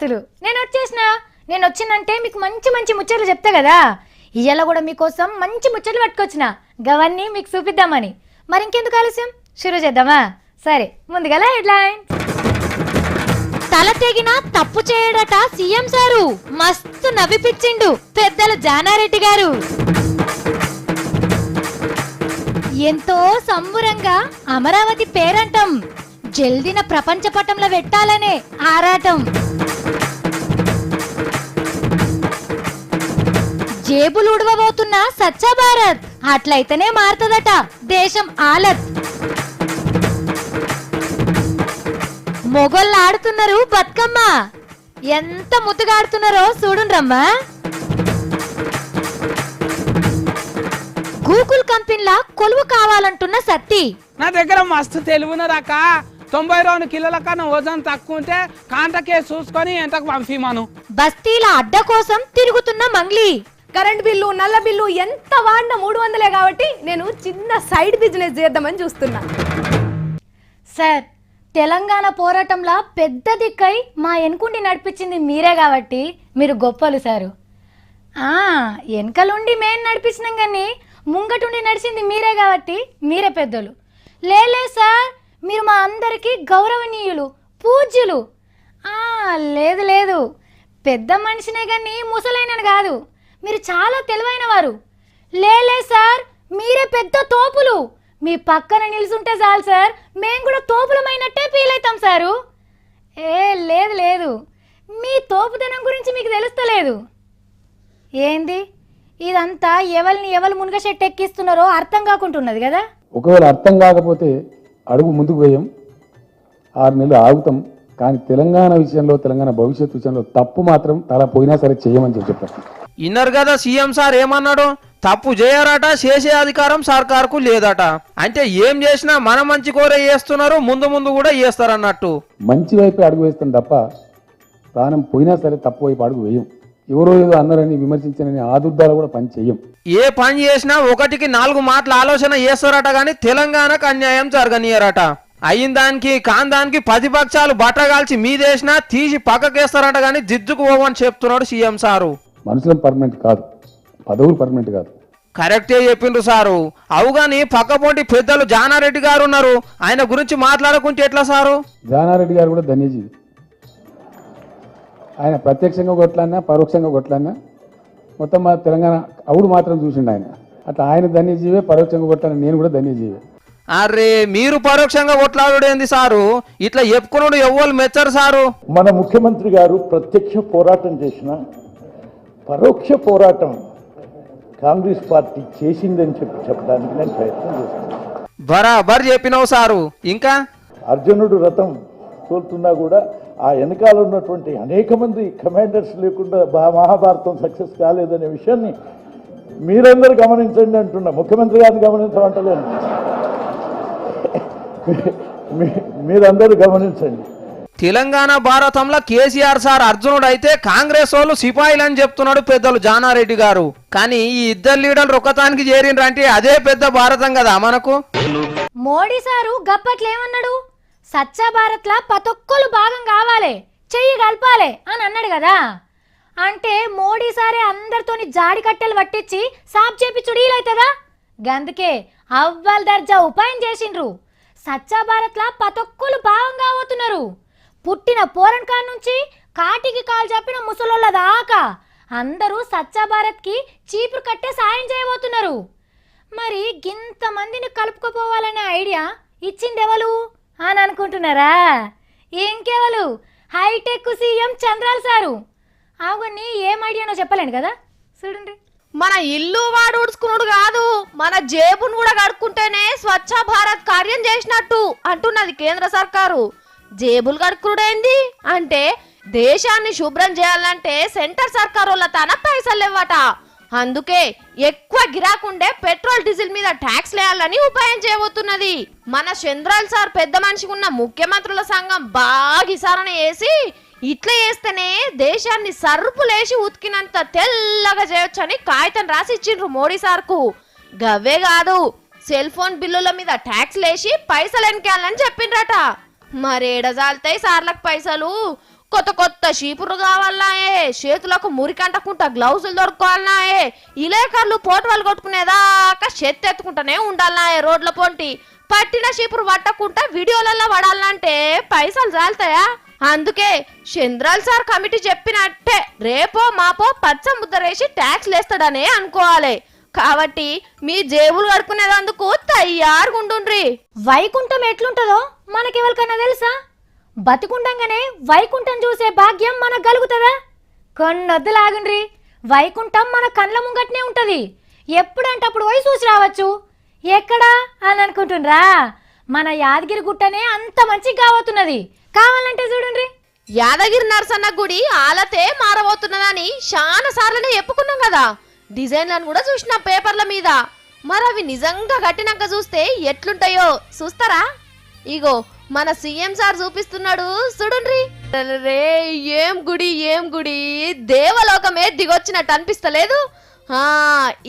శుభాతులు. నేను వచ్చినంటే మీకు మంచి మంచి ముచ్చట్లు చెప్తా కదా. ఇయ్యాల కూడా మీకోసం మంచి ముచ్చట్లు పట్టుకొచ్చిన, గవన్నీ మీకు చూపిద్దామని. మరి ఇంకెందుకు ఆలస్యం, షురూ చేద్దామా? సరే, ముందుగా హెడ్లైన్. తల తెగిన తప్పు చేయడట సీఎం సారు, మస్తు నవ్విపిచ్చిండు పెద్దల జానారెడ్డి గారు. ఎంతో సంబురంగా అమరావతి పేరంటం జల్దిన ప్రపంచ పటంలో పెట్టాలనే ఆరాటం. జేబులు ఉడవబోతున్న స్వచ్ఛ భారత్, అట్లయితేనే మారుతుందట దేశం ఆలత్. మొగోళ్ళు ఆడుతున్నారు బతుకమ్మ, ఎంత ముద్దుగా ఆడుతున్నారో చూడుండ్రమ్మా. గూగుల్ కంపెనీలా కొలువు కావాలంటున్న సత్తి, నా దగ్గర మస్తు తెలివినరాక 92 కిలోల కన్నా వజన్ తక్కువ ఉంటే కాంటకే చూసుకొని ఎంతకు పంపిమాను. బస్తీల అడ్డ కోసం తిరుగుతున్న మంగ్లీ, కరెంట్ బిల్లు నల్ల బిల్లు ఎంత వాడినా 300 కాబట్టి నేను చిన్న సైడ్ బిజినెస్ చేద్దామని చూస్తున్నా. సార్, తెలంగాణ పోరాటంలో పెద్ద దిక్కై మా వెనుకుండి నడిపించింది మీరే కాబట్టి మీరు గొప్పలు సారు. వెనకలుండి మేము నడిపించినాం కానీ ముంగటుండి నడిచింది మీరే కాబట్టి మీరే పెద్దలు. లేలే సార్, మీరు మా అందరికీ గౌరవనీయులు, పూజ్యులు. లేదు లేదు, పెద్ద మనిషినే కానీ ముసలైనను కాదు, మీరు చాలా తెలివైన వారు. లేలే సార్, మీరే పెద్ద తోపులు. మీ పక్కన నిలుచుంటే చాలు సార్, మేము కూడా తోపులమైనట్టే ఫీల్ అవుతాం సారు. లేదు లేదు, మీ తోపుదనం గురించి మీకు తెలుస్తలేదు. ఏంది ఇదంతా ఎవరు మునుగ చెట్టు ఎక్కిస్తున్నారో అర్థం కాకుంటున్నది కదా. ఒకవేళ అర్థం కాకపోతే అడుగు ముందుకు వేయం, 6 నెలలు ఆగుతాం. కానీ తెలంగాణ విషయంలో, తెలంగాణ భవిష్యత్తు విషయంలో తప్పు మాత్రం తల పోయినా సరే చేయమని చెప్తారు. ఇన్నర్ కదా సీఎం సార్ ఏమన్నాడు, తప్పు చేయరట, చేసే అధికారం సర్కార్కు లేదట. అంటే ఏం చేసినా మన మంచి కోరే చేస్తున్నారు, ముందు ముందు కూడా చేస్తారన్నట్టు. మంచి వైపు అడుగు వేస్తాం తప్ప ప్రాణం పోయినా సరే తప్పు వైపు అడుగు వేయం. ఎవరో ఏదో అన్నారని విమర్శించనని ఆదుర్దాలు కూడా పని చెయ్యం. ఏ పని చేసినా 1కి 4 మాటలు ఆలోచన చేస్తారట కానీ తెలంగాణకు అన్యాయం జరగనీయరట. అయిన దానికి కాని దానికి ప్రతిపక్షాలు బట్టగాల్చి మీదేసినా తీసి పక్కకేస్తారట కానీ జిజ్జుకు పోవని చెప్తున్నాడు సీఎం సారు. మనుషులం పర్మనెంట్ కాదు, పదవులు పర్మనెంట్ కాదు. కరెక్టే చెప్పిండ్రు సారు. అవుగాని పక్కపోటి పెద్దలు జానారెడ్డి గారు ఉన్నారు, ఆయన గురించి మాట్లాడుకుంటే ఎట్లా సారు? జానారెడ్డి గారు కూడా ధన్యజీవి. ఆయన ప్రత్యక్షంగా కొట్లాడినా పరోక్షంగా కొట్లాడినా మొత్తం మా తెలంగాణ అవుడు మాత్రం చూసిండు ఆయన. అట్లా ఆయన ధన్యజీవే, పరోక్షంగా కొట్లాడిన నేను కూడా ధన్యజీవే. అరే, మీరు పరోక్షంగా కొట్లాడుడేంది సారు? ఇట్లా చెప్పుకున్నాడు ఎవ్వరు మెచ్చరు సారు. మన ముఖ్యమంత్రి గారు ప్రత్యక్ష పోరాటం చేసిన పరోక్ష పోరాటం కాంగ్రెస్ పార్టీ చేసిందని చెప్పడానికి నేను ప్రయత్నం చేస్తాను. బరాబర్ చెప్పినావు సారు. ఇంకా అర్జునుడు రథం తోలుతున్నా కూడా ఆ వెనకాల ఉన్నటువంటి అనేక మంది కమాండర్స్ లేకుండా మహాభారతం సక్సెస్ కాలేదనే విషయాన్ని మీరందరూ గమనించండి అంటున్నా. ముఖ్యమంత్రి గారిని గమనించమంటలేను, మీరందరూ గమనించండి. తెలంగాణ భారతంలో కేసీఆర్ సార్ అర్జునుడు అయితే కాంగ్రెస్ వాళ్ళు సిపాయిలు అని చెప్తున్నాడు పెద్దలు జానారెడ్డి గారు. కానీ ఈ ఇద్దరు లీడర్లు ఒక్కతానికి చేరిండ్రంటే అదే పెద్ద భారతం కదా మనకు. మోడీ సారు గప్పట్లేమన్నాడు, స్వచ్ఛ భారత్ లా పతొక్కలు భాగం కావాలి, చెయ్యి కలపాలి అని అన్నాడు కదా. అంటే మోడీ సారే అందరితోని జాడి కట్టెలు పట్టించి సాఫ్ చేపించుడు వీలైతుందా? గందుకే అవ్వల్ దర్జా ఉపాయం చేసిండ్రు. స్వచ్ఛ భారత్ లా పతొక్కలు భాగం కావతున్నారు. పుట్టిన పోరన్ కాడ నుంచి కాటికి కాలు చెప్పిన ముసలోళ్ళ దాకా అందరూ స్వచ్ఛ భారత్ కి చీపురు కట్టే సాయం చేయబోతున్నారు. మరి గింత మందిని కలుపుకోపోవాలనే ఐడియా ఇచ్చిందెవలు అని అనుకుంటున్నారా? ఇంకెవలు, హైటెక్ సీఎం చంద్రాల్ సారు. అవన్నీ ఏం ఐడియానో చెప్పలేను కదా, చూడండి. మన ఇల్లు వాడు ఉడుచుకున్నాడు కాదు, మన జేబును కూడా కడుక్కుంటేనే స్వచ్ఛ భారత్ కార్యం చేసినట్టు అంటున్నది కేంద్ర సర్కారు. జేబులు కడుక్కుడేంది అంటే దేశాన్ని శుభ్రం చేయాలంటే సెంటర్ సర్కారు వాళ్ళ తన పైసలు ఇవ్వట. అందుకే ఎక్కువ గిరాకుండే పెట్రోల్ డీజిల్ మీద ట్యాక్స్ లేయాలని ఉపాయం చేయబోతున్నది. మన చంద్రాల్ సార్ పెద్ద మనిషికి ఉన్న ముఖ్యమంత్రుల సంఘం బాగా విచారణ చేసి ఇట్లా చేస్తేనే దేశాన్ని సర్పులేసి ఉతికినంత తెల్లగా చేయొచ్చని కాగితం రాసి ఇచ్చిండ్రు మోడీ సార్కు. గవ్వే కాదు, సెల్ ఫోన్ బిల్లుల మీద ట్యాక్స్ లేసి పైసలు ఎన్కేయాలని చెప్పిండ్రట. మరేడజాల్తాయి సార్లకు పైసలు, కొత్త కొత్త చీపురు కావాలనాయే, చేతులకు మురికంటకుంటా గ్లౌజులు దొరుకోవాలనాయే, ఇలేకర్లు పోటువాళ్ళు కొట్టుకునేదాకా చెత్త ఎత్తుకుంటానే ఉండాలనాయే రోడ్ల పొంటి. పట్టిన చీపురు పట్టకుండా వీడియోలలో పడాలంటే పైసలు చాలుతాయా? అందుకే చంద్రాల్ సార్ కమిటీ చెప్పినట్టే రేపో మాపో పచ్చ ముద్దరేసి ట్యాక్స్ లేస్తాడనే అనుకోవాలి. కాబట్టి మీ జేబులు కడుక్కునేదందుకు తయారుగుండుండ్రి. వైకుంఠం ఎట్లుంటదో మనకెవరికన్నా తెలుసా? బతికుండంగానే వైకుంఠం చూసే భాగ్యం మనకు కలుగుతుందా? కొన్నొద్దులాగుండ్రి. వైకుంఠం మన కళ్ళ ముంగట్నే ఉంటది. ఎప్పుడంటే అప్పుడు పోయి చూసి రావచ్చు. ఎక్కడా అని అనుకుంటుండ్రా? మన యాదగిరి గుట్టనే అంత మంచిగా కావతున్నది. కావాలంటే చూడండి. యాదగిరి నరసన్న గుడి ఆలతే మారబోతున్నదని చాలా సార్లనే చెప్పుకున్నాం కదా. డిజైన్లను కూడా చూసిన పేపర్ల మీద. మరి అవి నిజంగా కట్టినాక చూస్తే ఎట్లుంటాయో చూస్తారా? ఇగో మన సీఎం సార్ చూపిస్తున్నాడు చూడండి. రే ఏం గుడి ఏం గుడి, దేవలోకమే దిగొచ్చినట్టు అనిపిస్తలేదు?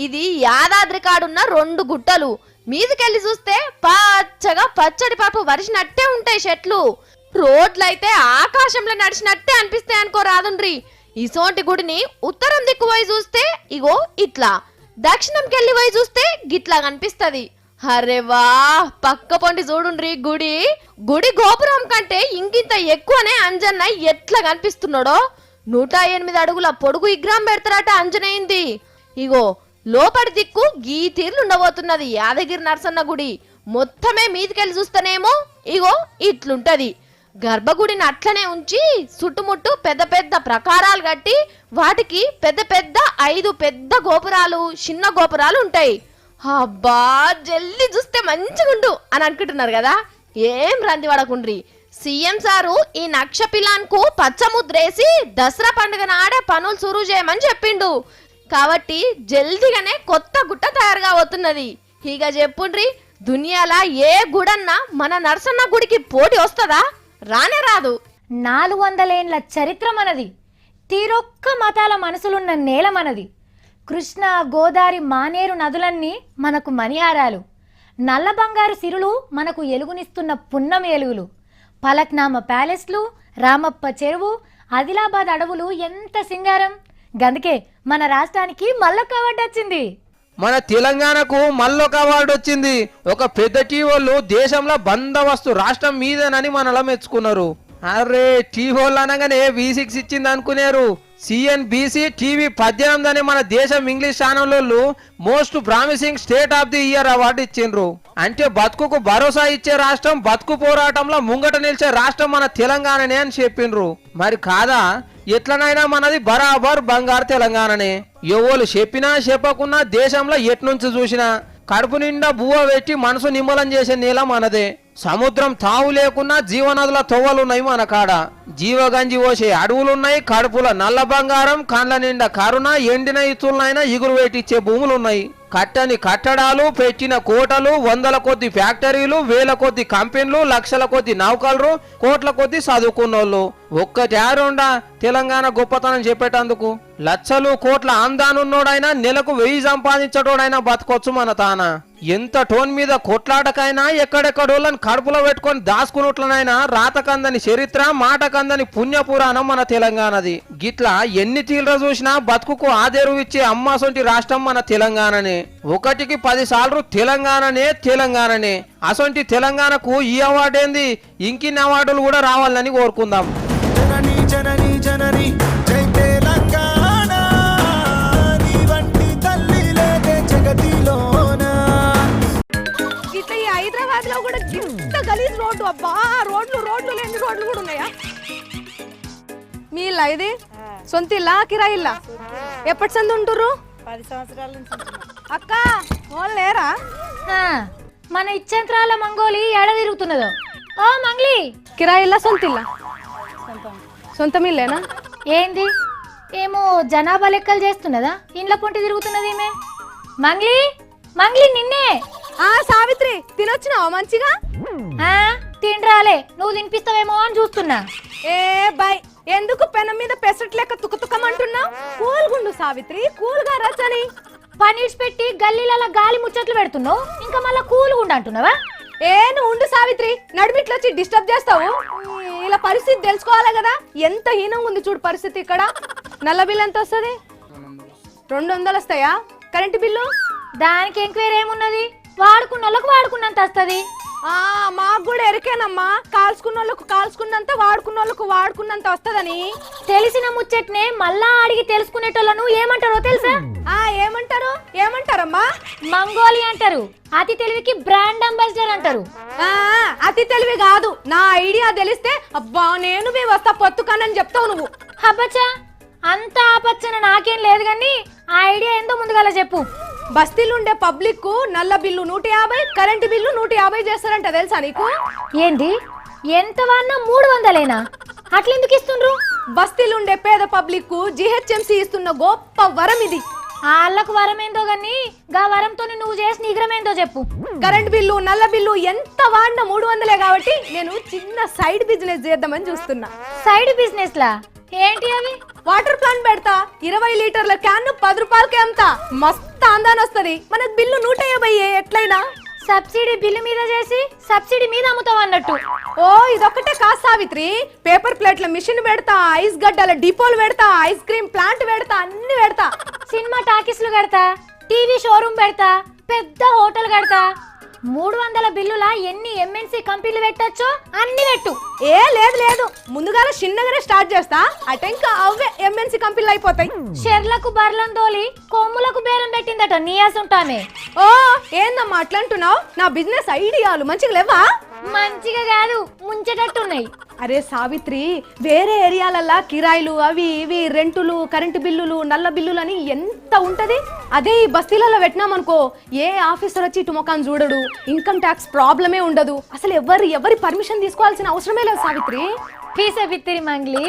ఇది యాదాద్రి కాడున్న 2 గుట్టలు. మీదికెళ్ళి చూస్తే పచ్చగా పచ్చడి పాపు వరిసినట్టే ఉంటాయి చెట్లు. రోడ్లైతే ఆకాశంలో నడిచినట్టే అనిపిస్తాయి అనుకో రాదుండ్రి. ఇసోంటి గుడిని ఉత్తరం దిక్కు పోయి చూస్తే ఇగో ఇట్లా, దక్షిణంకెళ్ళి పోయి చూస్తే గిట్లా కనిపిస్తది. అరే వా, పక్క పొంటి చూడుండ్రి గుడి. గుడి గోపురం కంటే ఇంకింత ఎక్కువనే అంజన్న ఎట్లా కనిపిస్తున్నాడో. 108 అడుగుల పొడుగు విగ్రహం పెడతారట అంజనేయింది. ఇగో లోపటి దిక్కు గీ తీర్లు ఉండబోతున్నది యాదగిరి నరసన్న గుడి. మొత్తమే మీదికెళ్ళి చూస్తేనేమో ఇగో ఇట్లుంటది. గర్భగుడిని అట్లనే ఉంచి చుట్టుముట్టు పెద్ద పెద్ద ప్రకారాలు కట్టి వాటికి పెద్ద పెద్ద 5 పెద్ద గోపురాలు, చిన్న గోపురాలు ఉంటాయి. అబ్బా, జల్లి చూస్తే మంచిగుండు అని అనుకుంటున్నారు కదా? ఏం రంది పడకుండ్రి. సీఎం సారు ఈ నక్ష పిలాన్కు పచ్చముద్రేసి దసరా పండుగ నాడే పనులు సురు చేయమని చెప్పిండు. కాబట్టి జల్దిగానే కొత్త గుట్ట తయారుగా అవుతున్నది. ఇక చెప్పుండ్రి, దునియాలా ఏ గుడన్నా మన నరసన్న గుడికి పోటీ వస్తుందా? రానే రాదు. 400 ఏండ్ల చరిత్ర మనది. తీరొక్క మతాల మనసులున్న నేల మనది. కృష్ణ, గోదావరి, మానేరు నదులన్నీ మనకు మణిహారాలు. నల్ల బంగారు సిరులు మనకు ఎలుగునిస్తున్న పున్నమి ఎలుగులు. పలక్నామ ప్యాలెస్లు, రామప్ప చెరువు, ఆదిలాబాద్ అడవులు ఎంత సింగారం. గందుకే మన రాష్ట్రానికి మల్లొక అవార్డు వచ్చింది. మన తెలంగాణకు మల్లొక అవార్డు వచ్చింది. ఒక పెద్ద టీవోళ్ళు దేశంలో బందోబస్తు రాష్ట్రం మీదేనని మనలా మెచ్చుకున్నారు. అరే, టీవోళ్ళు అనగానే V6 ఇచ్చింది అనుకునేరు. CNBC TV 18 అని మన దేశం ఇంగ్లీష్ ఛానల్లో most promising state of the year award ఇచ్చిండ్రు. అంటే బతుకుకు భరోసా ఇచ్చే రాష్ట్రం, బతుకు పోరాటంలో ముంగట నిలిచే రాష్ట్రం మన తెలంగాణనే అని చెప్పిండ్రు. మరి కాదా? ఎట్లనైనా మనది బరాబర్ బంగారు తెలంగాణనే. ఎవరు చెప్పినా చెప్పకున్నా దేశంలో ఎట్నుంచి చూసినా కడుపు నిండా బువ్వ పెట్టి మనసు నిమ్మలం చేసే నేల మనదే. సముద్రం తావు లేకున్నా జీవనదుల తొవ్వలున్నాయి మన కాడ. జీవగంజి పోసే అడవులున్నాయి. కడుపుల నల్ల బంగారం, కండ్ల నిండా కరుణ, ఎండిన ఇతులనైనా ఇగురు పెట్టిచ్చే భూములున్నాయి. కట్టని కట్టడాలు, పెట్టిన కోటలు, 100ల కొద్ది ఫ్యాక్టరీలు, 1000 కొద్ది కంపెనీలు, లక్షల కొద్ది నౌకలు, కోట్ల కొద్ది చదువుకున్నోళ్ళు. ఒక్కటి ఆరుండా తెలంగాణ గొప్పతనం చెప్పేటందుకు. లక్షలు కోట్ల ఆందానున్నోడైనా నెలకు 1000 సంపాదించడోడైనా బతకొచ్చు మన తాన. ఎంత టోన్ మీద కొట్లాటకైనా ఎక్కడెక్కడోళ్ళని కడుపులో పెట్టుకొని దాచుకున్నట్లనైనా రాతకందని చరిత్ర, మాటకందని పుణ్యపురాణం మన తెలంగాణది. గిట్లా ఎన్ని తీవ్ర చూసినా బతుకుకు ఆదేరు ఇచ్చే అమ్మాసొంటి రాష్ట్రం మన తెలంగాణనే. 1కి 10 సార్లు తెలంగాణనే తెలంగాణనే. అసొంటి తెలంగాణకు ఈ అవార్డు ఏంది, ఇంకిన్ని అవార్డులు కూడా రావాలని కోరుకుందాం. జనని జనని జనని జై తెలంగాణ, నీ వంటి తల్లి లేదే జగతిలోనా. ఇట్లా ఈ హైదరాబాద్ లో కూడా ఇంత గలీజ్ రోడ్డు. అబ్బా, రోడ్లు లేని రోడ్లు కూడా ఉన్నాయా? మీ ఇల్లా ఇది? సొంత ఇల్లా, కిరాయి ఇల్లా? ఎప్పటి సంది ఉంటుర్రు? 10 సంవత్సరాల నుంచి. అక్క వాళ్ళు లేరా? మన ఇచ్చంత్రాల మంగోలి ఎడ తిరుగుతున్నదో. ఓ మంగ్లీ, కిరాయి ఇల్లా సొంత ఇల్లా? సొంతం ఇల్లేనా? ఏంది ఏమో జనాభా లెక్కలు చేస్తున్నదా? ఇండ్ల పొంటి తిరుగుతున్నది ఈమె. మంగ్లీ, మంగ్లీ నిన్నే. సావిత్రి, తినొచ్చినావా మంచిగా? తినరాలే, నువ్వు తినిపిస్తావేమో అని చూస్తున్నా. ఏ బాయ్, ఎందుకు పెనం మీద పెసట్ లెక్క తుకతుకమంటున్నావు? కూల్గుండు సావిత్రి, కూల్గా రచని. పనీడ్స్ పెట్టి గల్లీల గాలి ముచ్చట్లు పెడుతున్నావు, ఇంకా మళ్ళా కూల్గుండు అంటున్నావా? నువ్వు ఉండు సావిత్రి, నడిమిట్లొచ్చి డిస్టర్బ్ చేస్తావు. ఇలా వాళ్ళ పరిస్థితి తెలుసుకోవాలి కదా. ఎంత హీనంగా ఉంది చూడు పరిస్థితి ఇక్కడ. నల్ల బిల్లు ఎంత వస్తుంది? 200 వస్తాయా? Current bill? దానికి ఎంక్వైరీ ఏమున్నది, వాడుకున్న వాళ్ళకు వాడుకున్నంత వస్తుంది. మాకు కూడా ఎరికేనమ్మా, కాల్చుకున్న వాళ్ళకు కాల్చుకున్నంత, వాడుకున్న వాళ్ళకు వాడుకున్నంత వస్తుందని. తెలిసిన ముచ్చట్నే మళ్ళా అడిగి తెలుసుకునేటోళ్ళను ఏమంటారో తెలుసా? ఏమంటారమ్మా? మంగోలి అంటారు. అతి తెలివికి బ్రాండ్ అంబాసిడర్ అంటారు. అతి తెలివి కాదు, నా ఐడియా తెలిస్తే అబ్బా నేను మీ వస్తా పొత్తుకానని చెప్తావు నువ్వు. హబ్బచ్చా, అంత ఆపచ్చన నాకేం లేదు కానీ ఆ ఐడియా ఎంతో ముందుగాల చెప్పు. బస్తీలుండే పబ్లిక్ నల్ల బిల్లు 150, కరెంటు బిల్లు 150 చేస్తారంట, తెలుసా నీకు? ఏంది, ఎంత వాడినా 300లేనా? అట్లెందుకు ఇస్తుండ్రు? బస్తీలుండే పేద పబ్లిక్ జిహెచ్ఎంసీ ఇస్తున్న గొప్ప వరం ఇది. వాళ్ళకు వరం ఏందో గాని గా వరంతో నువ్వు చేసిన నిగ్రమేందో చెప్పు. కరెంట్ బిల్లు నల్ల బిల్లు ఎంత వాడినా 300లే కాబట్టి నేను చిన్న సైడ్ బిజినెస్ చేద్దామని చూస్తున్నా. సైడ్ బిజినెస్ లా ఏంటి అవి? వాటర్ ప్లాంట్ పెడతా, 20 లీటర్ల క్యాన్ 10 రూపాయలకే అమ్ముతా. మస్తు ఆందాన్ వస్తుంది. మనకు బిల్లు 150 ఎట్లయినా. సబ్సిడీ బిల్లు మీద చేసి సబ్సిడీ మీద అమ్ముతావు అన్నట్టు. ఓ ఇదొక్కటే కాదు సావిత్రి, పేపర్ ప్లేట్ల మిషన్ పెడతా, ఐస్ గడ్డల డిపోలు పెడతా, ఐస్ క్రీమ్ ప్లాంట్ పెడతా, అన్ని పెడతా. సినిమా టాకీస్లు కడతా, టీవీ షోరూమ్ పెడతా, పెద్ద హోటల్ కడతా. 300 బిల్లులా ఎన్ని ఎంఎన్సీ కంపెనీలు పెట్టొచ్చో అన్ని పెట్టు. లేదు ముందుగా చిన్నగానే స్టార్ట్ చేస్తా, అటెంక అవే ఎంఎన్సీ కంపెనీలు అయిపోతాయి. షెర్లకు బర్లం తోలి కొమ్ములకు బేరం పెట్టిందట నీయాసుంటామే. ఓ ఏందమ్మా అట్లంటున్నావు? నా బిజినెస్ ఐడియాలు మంచిగా లేవా? మంచిగా కాదు, ముంచేటట్టున్నాయి. అరే సావిత్రి, వేరే ఏరియాలల్లా కిరాయిలు అవి ఇవి రెంటులు కరెంటు బిల్లులు నల్ల బిల్లులు అని ఎంత ఉంటది. అదే ఈ బస్తీలలో పెట్టినామనుకో, ఏ ఆఫీసర్ వచ్చి ఇటు ముఖాన్ని చూడడు, ఇన్కమ్ ట్యాక్స్ ప్రాబ్లమే ఉండదు. అసలు ఎవరి పర్మిషన్ తీసుకోవాల్సిన అవసరమే లేదు సావిత్రి. పీస బిత్తిరి మంగ్లీ,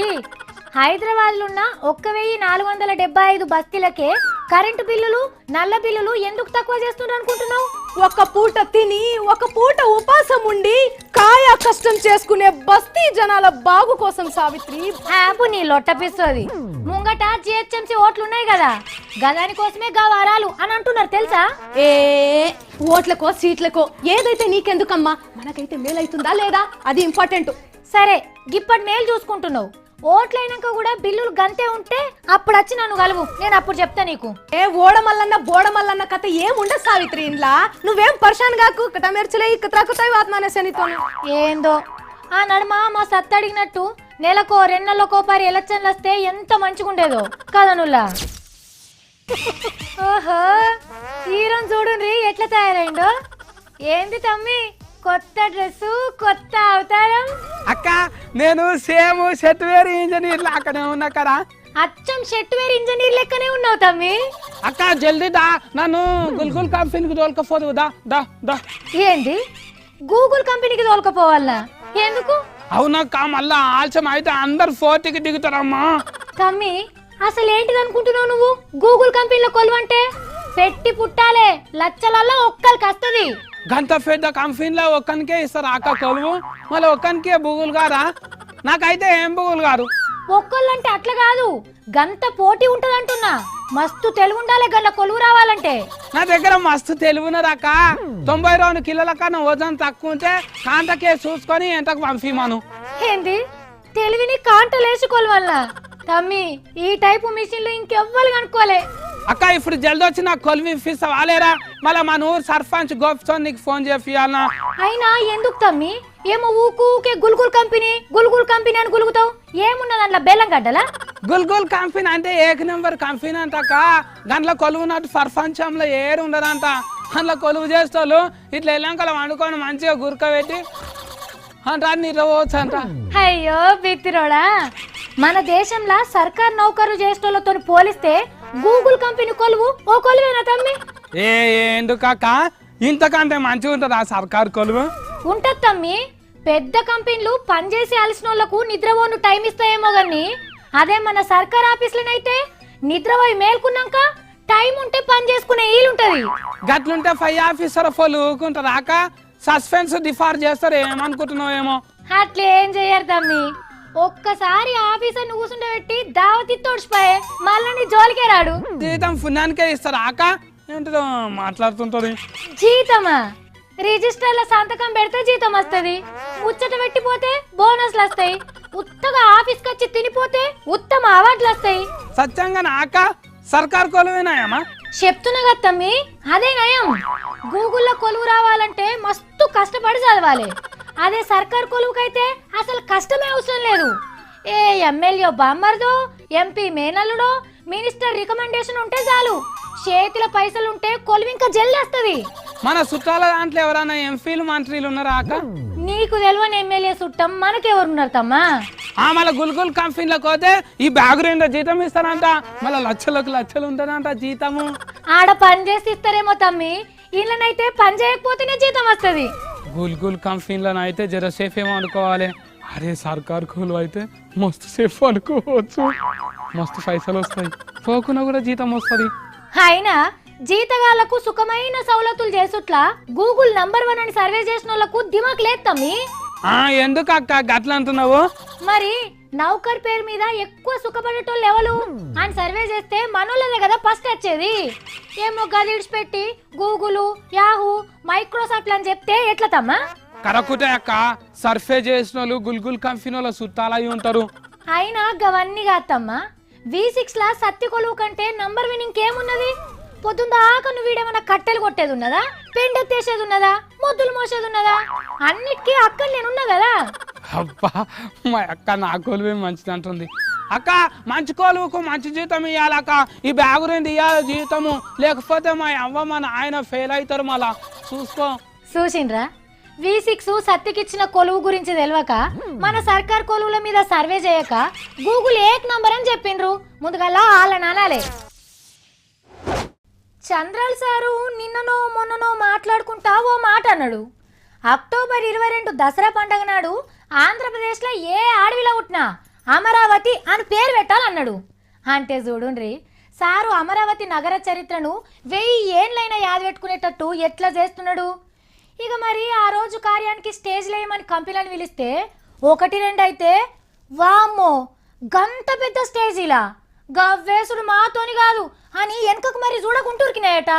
హైదరాబాద్ లో ఉన్న 1475 బస్తీలకే కరెంటు బిల్లులు నల్ల బిల్లులు ఎందుకు తక్కువ చేస్తున్నారు అనుకుంటున్నావు? ఒక పూట తిని ఒక పూట ఉపాసం ఉండి కాయ కష్టం చేసుకునే బస్తీ జనాల బాగు కోసం సావిత్రి. యాపు నీ లొట్టపిస్తుంది. ముంగట జిహెచ్ఎంసీ ఓట్లున్నాయి కదా, గదాని కోసమే గా వరాలు అని అంటున్నారు తెలుసా? ఓట్లకో సీట్లకో ఏదైతే నీకెందుకమ్మా, మనకైతే మేలైతుందా లేదా అది ఇంపార్టెంట్. సరే, గిప్పటి మేలు చూసుకుంటున్నావు, ఓట్లైనాక కూడా బిల్లులు గంతే ఉంటే అప్పుడు వచ్చి నన్ను కలువు, నేను అప్పుడు చెప్తా నీకు. ఓడమల్లన్న బోడమల్లన్న కథ ఏముండదు సావిత్రి ఇంట్లో. నువ్వేం పరిశాన్ కాకు, కటమెర్చలే ఇక్కతాకుతాయి ఆత్మానేసనితో. ఏందో ఆ నడుమ మా సత్ అడిగినట్టు నెలకో 2 నెలలకో పరి ఎలక్షన్లు వస్తే ఎంత మంచిగుండేదో కదనుల్లా. ఓహో, హీరోని చూడుండ్రి ఎట్లా తయారైందో. ఏంది తమ్మి, కొత్త డ్రెస్సు కొత్త అవతారం. అక్క నేను సేమ్ సాఫ్ట్వేర్ ఇంజనీర్ లాగానే ఉన్నా కదా. అచ్చం సాఫ్ట్వేర్ ఇంజనీర్ లెక్కనే ఉన్నావు తమ్మి. అక్క జల్దీ దా, నన్ను గుల్గుల్ కంపెనీకి తోలుకపోదు. దా దా దా. ఏంది, గూగుల్ కంపెనీకి తోలుకపోవాలా? ఎందుకు? అవునక్క, మళ్ళా ఆలస్యం అయితే అందరు 4కి దిగుతారమ్మా. తమ్మి అసలు ఏంటిది అనుకుంటున్నావు నువ్వు? గూగుల్ కంపెనీలో కొలువంటే పెట్టి పుట్టాలే, లచ్చలల్లా ఒక్కరికి వస్తుంది. గంత పెద్ద కంపెనీలో ఒక్కనికే ఇస్తారు అక్క కొలువు, మళ్ళీ ఒక్కనికే బుగులు గారా? నాకైతే ఏం బుగులు గారు. ఒక్కళ్ళంటే అట్లా కాదు, గంత పోటీ ఉంటది అంటున్నా. మస్తు తెలివి ఉండాలి గల్ల కొలువు రావాలంటే. నా దగ్గర మస్తు తెలివినరాక. 92 కిలోల కన్నా వజన్ తక్కువ ఉంటే కాంటకే చూసుకొని ఎంతకు పంపిమను. ఏంది, తెలివిని కాంటలేసి కొలవల్ల? తమ్మి ఈ టైపు మిషన్లు ఇంకెవ్వరు కనుక్కోలే. అక్క ఇప్పుడు జల్ది వచ్చి నాకు కొలువు ఇప్పిస్తా వాలేరా? మళ్ళీ మన ఊరు సర్పంచ్ గోపితో నీకు ఫోన్ చేయాలనా? అయినా ఎందుకు తమ్మి, ఏమో ఊకే గుల్గుల్ కంపెనీ అని గులుగుతావు. ఏమున్నది అందులో బెల్లం గడ్డలా? గుల్గుల్ కంపెనీ అంటే 1 నెంబర్ కంపెనీ అంటక్క. దాంట్లో కొలువునట్టు ప్రపంచంలో ఏరు ఉండదంట. అందులో కొలువు చేస్తోళ్ళు ఇట్లా ఎల్లంకల వండుకొని మంచిగా గురకబెట్టి అంట నిర్వవచ్చు అంట. అయ్యో బిత్తిరోడా, మన దేశంలో సర్కార్ నౌకరు చేసేటోళ్ళతో పోలిస్తే గూగుల్ కంపెనీ కొలువు ఓ కొలువేనా తమ్మి? ఎందుకక్క, ఇంతకంటే మంచిగా ఉంటుంది ఆ సర్కారు కొలువు. ఉంటది తమ్మి, పెద్ద కంపెనీలు పనిచేసి అలసిన వాళ్ళకు నిద్రపోను టైం ఇస్తాయేమో గాని, అదే మన సర్కార్ ఆఫీసులనైతే నిద్రపోయి మేల్కున్నాక టైం ఉంటే పని చేసుకునే వీలుంటది. గట్లుంటే 5 ఆఫీసర్ ఫోలు ఊకుంటారు అక్క. సస్పెన్స్ డిఫార్ చేస్తారు, ఏమనుకుంటున్నావు ఏమో. అట్లేం చెయ్యరు తమ్మి, ఒక్కసారి ఆఫీసర్ కూర్చుండబెట్టి దావతి తోడిచిపోయే మళ్ళీ నీ జోలికే రాడు. జీతం పుణ్యానికే ఇస్తారు అక్క. ఏంటిదో మాట్లాడుతుంటది. జీతమా? రిజిస్టర్ల సంతకం పెడితే జీతం వస్తుంది, ముచ్చట పెట్టిపోతే బోనస్లు వస్తాయి, ఉత్తగా ఆఫీస్కి వచ్చి తినిపోతే ఉత్తమ అవార్డులు వస్తాయి. సత్యంగా నాక సర్కార్ కొలువేనాయమ్మా? చెప్తున్నా కదా తమ్మి, అదే నయం. గూగుల్లో కొలువు రావాలంటే మస్తు కష్టపడి చదవాలి. అదే సర్కార్ కొలువుకైతే అసలు కష్టమే అవసరం లేదు. ఏ ఎమ్మెల్యే బామ్మర్దో, ఎంపీ మేనల్లుడో, మినిస్టర్ రికమెండేషన్ ఉంటే చాలు, చేతిలో పైసలు ఉంటే కొలువు ఇంకా జల్లేస్తుంది. మన చుట్టాల దాంట్లో ఎవరైనా ఎంపీలు మంత్రులు ఉన్నారా అక్క? నీకు తెలియని ఎమ్మెల్యే చుట్టం మనకెవరున్నారు తమ్మా? మళ్ళీ గుల్గుల్ కంపెనీలకు పోతే ఈ బ్యాగ్ రెండో జీతం ఇస్తారంట, మళ్ళీ లక్షలకు లక్షలు ఉంటుందంట జీతము. ఆడ పని చేసి ఇస్తారేమో తమ్మి, ఇళ్ళనైతే పని చేయకపోతేనే జీతం వస్తుంది. గుల్గుల్ కంపెనీలను అయితే జర సేఫ్ ఏమో అనుకోవాలి. అరే సర్కార్ కొలువు అయితే మస్తు సేఫ్ అనుకోవచ్చు, మస్తు పైసలు వస్తాయి, పోకున్నా కూడా జీతం వస్తుంది. అయినా జీతగాళ్లకు సుఖమైన సౌలతులు చేసుట్లా గూగుల్ నంబర్ 1 అని సర్వే చేసిన వాళ్ళకు దిమాక్ లేదు తమ్మి. ఎందుకు అక్క గట్ల అంటున్నావు? మరి నౌకర్ పేరు మీద ఎక్కువ సుఖపడేటోళ్ళు ఎవరు అని సర్వే చేస్తే మనోళ్ళదే కదా ఫస్ట్ వచ్చేది. ఏమో గది విడిచిపెట్టి గూగుల్, యాహూ, మైక్రోసాఫ్ట్ అని చెప్తే ఎట్లా తమ్మా? కరకుటే అక్క, సర్వే చేసిన వాళ్ళు గుల్గుల్ కంపెనీ వాళ్ళ చుట్టాలయ్యి ఉంటారు. అయినా గవన్నీ కాదమ్మా, V6 లా సత్తి కొలువు కంటే నంబర్ 1 ఇంకేమున్నది? పొద్దుందాకా నువ్వు వీడేమన్నా కట్టెలు కొట్టేది ఉన్నదా, పెండెత్తేసేది ఉన్నదా, మొద్దులు మోసేది ఉన్నదా? అన్నిటికీ అక్కడ నేనున్నా కదా. అబ్బా మా అక్క నా కొలువే మంచిది అంటుంది. అక్క మంచి కొలువుకు మంచి జీతం ఇవ్వాలక్క, ఈ బ్యాగు రెండు ఇవ్వాలి జీతము, లేకపోతే మా అవ్వ మా నాయన ఫెయిల్ అవుతారు. మళ్ళా చూసుకో. చూసిండ్రా, V6 సత్తికిచ్చిన కొలువు గురించి తెలియక మన సర్కార్ కొలువుల మీద సర్వే చేయక గూగుల్ ఏక్ నంబర్ అని చెప్పిండ్రు. ముందుగా వాళ్ళని అనాలే. చంద్రాల్ సారు నిన్ననో మొన్ననో మాట్లాడుకుంటా ఓ మాట అన్నాడు. అక్టోబర్ 22 దసరా పండుగ నాడు ఆంధ్రప్రదేశ్లో ఏ అడవిలో పుట్టినా అమరావతి అని పేరు పెట్టాలన్నాడు. అంటే చూడుండ్రి, సారు అమరావతి నగర చరిత్రను 1000 ఏండ్లైనా యాది పెట్టుకునేటట్టు ఎట్లా చేస్తున్నాడు. ఇక మరి ఆ రోజు కార్యానికి స్టేజ్ లేయమని కంపెనీలను పిలిస్తే 1-2 అయితే వామ్మో గంత పెద్ద స్టేజీలా గవ్వేసుడు మాతోని కాదు అని వెనకకు మరి చూడకుంటూరికినాయట.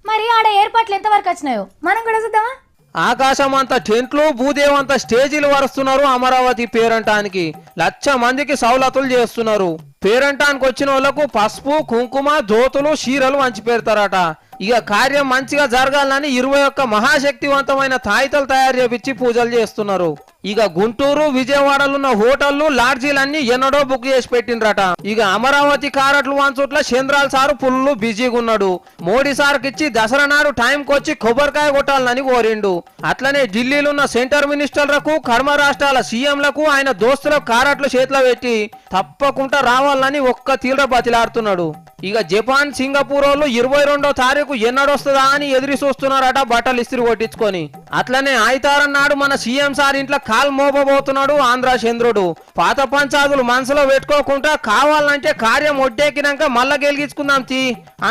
మరి ఆడ ఏర్పాట్లు ఎంతవరకు వచ్చినాయో మనం కూడా చూద్దామా? ఆకాశం అంత టెంట్లు, భూదేవంత స్టేజీలు వరుస్తున్నారు. అమరావతి పేరంటానికి 1,00,000 మందికి సౌలతులు చేస్తున్నారు. పేరంటానికి వచ్చిన వాళ్ళకు పసుపు, కుంకుమ, జ్యోతులు, చీరలు వంచి పెడతారట. ఇక కార్యం మంచిగా జరగాలని 21 మహాశక్తివంతమైన తాయితలు తయారు చేపించి పూజలు చేస్తున్నారు. ఇక గుంటూరు, విజయవాడలున్న హోటళ్లు, లాడ్జీలన్నీ ఎన్నడో బుక్ చేసి పెట్టిండ్రట. ఇక అమరావతి కారట్లు వంచుట్ల చంద్రాల్ సారు ఫుల్ బిజీగా ఉన్నాడు. మోడీ సార్కి ఇచ్చి దసరా నాడు టైంకి వచ్చి కొబ్బరికాయ కొట్టాలని కోరిండు. అట్లనే ఢిల్లీలో ఉన్న సెంటర్ మినిస్టర్లకు, కర్మ రాష్ట్రాల సీఎంలకు ఆయన దోస్తులకు కారట్లు చేతిలో పెట్టి తప్పకుండా రావాలని ఒక్క తీవ్ర బతిలాడుతున్నాడు. ఇక జపాన్, సింగపూర్ వాళ్ళు 22వ తారీఖు ఎన్నడొస్తుందా అని ఎదురు చూస్తున్నారట బట్టలు ఇస్త్రీ కొట్టించుకొని. అట్లనే ఆయితారం నాడు మన సీఎం సార్ ఇంట్లో కాలు మోపబోతున్నాడు ఆంధ్ర చంద్రుడు. పాత పంచాదులు మనసులో పెట్టుకోకుండా కావాలంటే కార్యం ఒడ్డెక్కినాక మళ్ళా గెలిగించుకుందాం తీ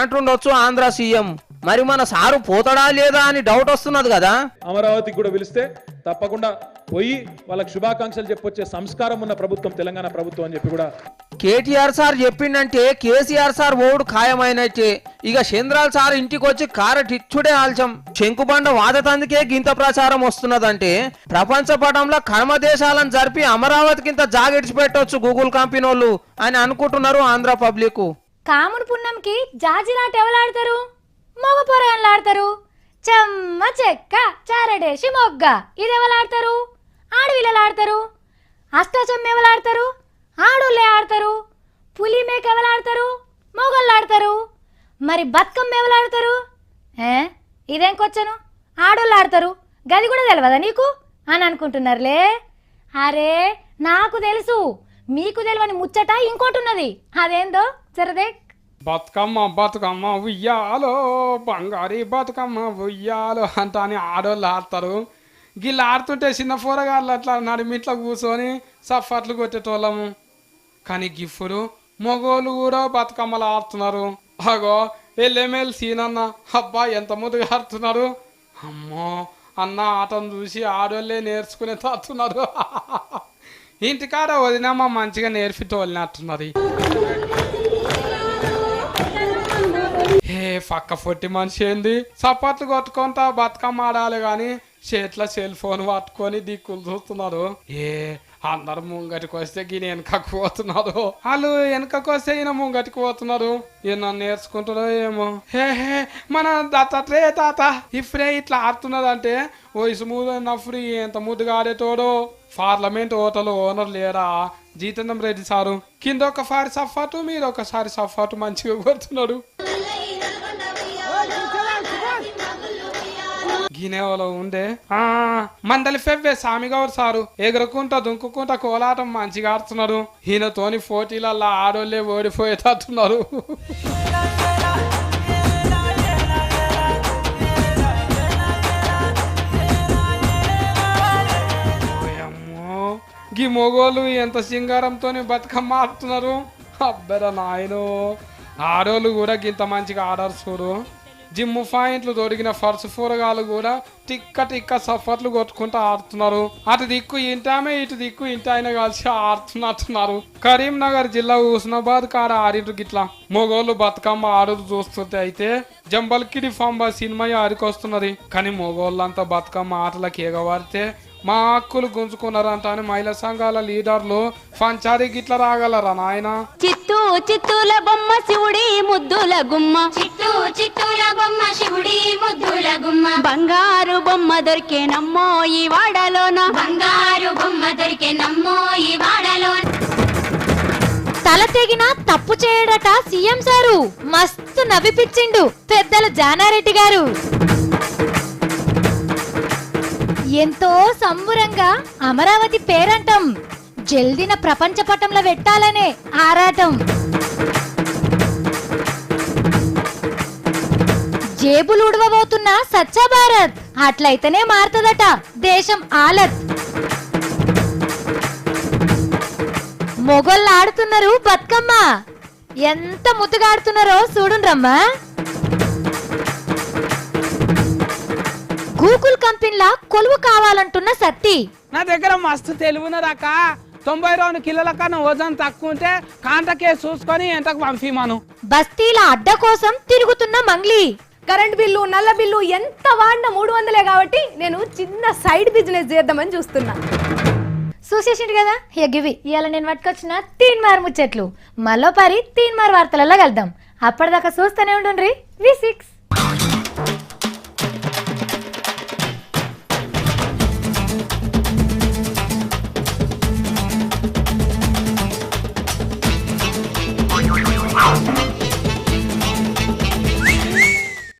అంటుండొచ్చు ఆంధ్ర సీఎం. మరి మన సారు పోతాడా లేదా అని డౌట్ వస్తున్నది కదా. అమరావతికి కూడా పిలిస్తే తప్పకుండా పోయి వాళ్ళకి శుభాకాంక్షలు చెప్పొచ్చే సంస్కారం ఉన్న ప్రభుత్వం తెలంగాణ ప్రభుత్వం అని చెప్పి కూడా కేటీఆర్ సార్ చెప్పిండంటే కేసీఆర్ సార్ ఓడు ఖాయమైనట్టే. ఇక చంద్రాల్ సార్ ఇంటికి వచ్చి కారటిచ్చుడే ఆల్చం. శంకుబండ వాదతందుకే గింత ప్రచారం వస్తున్నదంటే ప్రపంచ పటంలో కర్మ దేశాలను జరిపి అమరావతికింత జాగిడిచి పెట్టొచ్చు గూగుల్ కంపెనీలు అని అనుకుంటున్నారు ఆంధ్ర పబ్లిక్. కాముడు పుణ్యంకి జాజిలాట ఎవలాడతారు? మగ పొరగాన్లు ఆడతారు. చెమ్మ చెక్క చారడేసి మొగ్గ ఇది ఎవలాడతారు? ఆడవిల్లలు ఆడతారు. అష్టచమ్మ ఎవలాడతారు? ఆడోళ్ళే ఆడతారు. పులి మేక ఎవలాడతారు? మొగళ్ళు ఆడతారు. మరి బతుకమ్మ ఎవలాడతారు? ఇదేంకొచ్చను ఆడోళ్ళు ఆడతారు, గది కూడా తెలియదా నీకు అని అనుకుంటున్నారులే. అరే నాకు తెలుసు, మీకు తెలియని ముచ్చట ఇంకోటి ఉన్నది. అదేందో జరదే. బతుకమ్మ బతుకమ్మ ఉయ్యాలో బంగారీ బతుకమ్మ ఉయ్యాలో అంట అని ఆడోళ్ళు ఆడతారు. గిళ్ళు ఆడుతుంటే చిన్న పోరగాళ్ళు అట్లా నడిమిట్లో కూర్చొని సఫట్లు కొట్టేటోళ్ళము. కానీ గిఫ్టులు మగోళ్ళు కూడా బతుకమ్మలు ఆడుతున్నారు. అగో ఎల్ఎంఎల్ సీనన్న అబ్బా ఎంత ముందుగా ఆడుతున్నారు. అమ్మో అన్న ఆటను చూసి ఆడోళ్ళే నేర్చుకునే తాతున్నారు. ఇంటికాడ వదినమ్మ మంచిగా నేర్పితోళ్ళినట్టున్నది. పక్క పొట్టి మనిషి ఏంది చప్పట్లు కొట్టుకుంటా బతుకమ్మ ఆడాలి గాని చేతిలో సెల్ ఫోన్ పట్టుకొని దిక్కులు చూస్తున్నారు. అందరు ముంగటికి వస్తే ఈయన వెనకకు పోతున్నారు, వాళ్ళు వెనకకు వస్తే ఈయన ముంగటికి పోతున్నారు. ఈయన నేర్చుకుంటారో ఏమో. మన దత్తాత్రే తాత ఇప్పుడే ఇట్లా ఆడుతున్నది అంటే వయసు ముద్దన్నప్పుడు ఎంత ముద్దుగా ఆడేటోడు. పార్లమెంట్ హోటల్ ఓనర్ లేరా జీతేంద్ర రెడ్డి సారు, కింద ఒకసారి సఫాటు మీద ఒకసారి సఫాటు మంచిగా కొడుతున్నాడు. గినేవలో ఉండే మందలి ఫెవ్వే సామిగౌర్ సారు ఎగురుకుంటా దుంకుకుంటా కోలాటం మంచిగా ఆడుతున్నారు. ఈయనతోని పోటీలల్లా ఆడోళ్ళే ఓడిపోయేటట్టున్నారు. గీ మొగోళ్ళు ఎంత సింగారంతో బతుకమ్మ ఆడుతున్నారు. అబ్బరా నాయను, ఆడోళ్ళు కూడా గింత మంచిగా ఆడారు చూడు. జిమ్ పాయింట్లు దొరికిన ఫర్సు పూరగాలు కూడా టిక్క టిక్క సఫర్లు కొట్టుకుంటూ ఆడుతున్నారు. అటు దిక్కు ఇంటామే ఇటు దిక్కు ఇంట అయినా కలిసి ఆడుతున్నట్టున్నారు. కరీంనగర్ జిల్లా హుస్నాబాద్ కాడ ఆడిరు గిట్లా మొగోళ్ళు బతుకమ్మ ఆడుతూ చూస్తుంటే అయితే జంబల్కిడి ఫంబా సినిమా ఆడికొస్తున్నది. కానీ మొగోళ్ళంతా బతుకమ్మ ఆటలకు ఎగవారితే మా హక్కులు గుంజుకున్నారంట అని మహిళా సంఘాల లీడర్లు పంచారీ గిట్ల రాగలరా నాయన. చిత్తూ చిత్తూల బొమ్మ శివుడి ముద్దుల గుమ్మ, చిత్తూ చిత్తూల బొమ్మ శివుడి ముద్దుల గుమ్మ, బంగారు బొమ్మ దొరికే నమ్మో ఈ వాడలోన, బంగారు బొమ్మ దొరికే నమ్మో ఈ వాడలోన. తల తెగినా తప్పు చేయడట సీఎం సారు, మస్తు నవ్విపిచ్చిండు పెద్దల జానారెడ్డి గారు. ఎంతో సంబురంగా అమరావతి పేరంటం జల్దిన ప్రపంచ పటంలో పెట్టాలనే ఆరాటం. జేబులు ఉడవబోతున్న స్వచ్ఛ భారత్ అట్లయితేనే మారుతుందట దేశం ఆలత్. మొగోళ్ళు ఆడుతున్నారు బతుకమ్మ, ఎంత ముద్దుగా ఆడుతున్నారో చూడుండ్రమ్మా. గూగుల్ కంపెనీలా కొలువు కావాలంటున్న సత్తి, నా దగ్గర మస్తు తెలివినరాక 92 కిలోల కన్నా వజన్ తక్కువ ఉంటే కాంటకే చూసుకొని ఎంతకు పంపిమాను. బస్తీల అడ్డ కోసం తిరుగుతున్న మంగ్లీ, కరెంట్ బిల్లు నల్ల బిల్లు ఎంత వాడినా 300 కాబట్టి నేను చిన్న సైడ్ బిజినెస్ చేద్దామని చూస్తున్నా. చూసేసిండు కదా గివి ఇవాళ నేను పట్టుకొచ్చిన 3 మార్ ముచ్చట్లు. మళ్ళీ పరి 3 మార్ వార్తలలో కలుద్దాం. అప్పటిదాకా చూస్తూనే ఉండుండ్రి V6.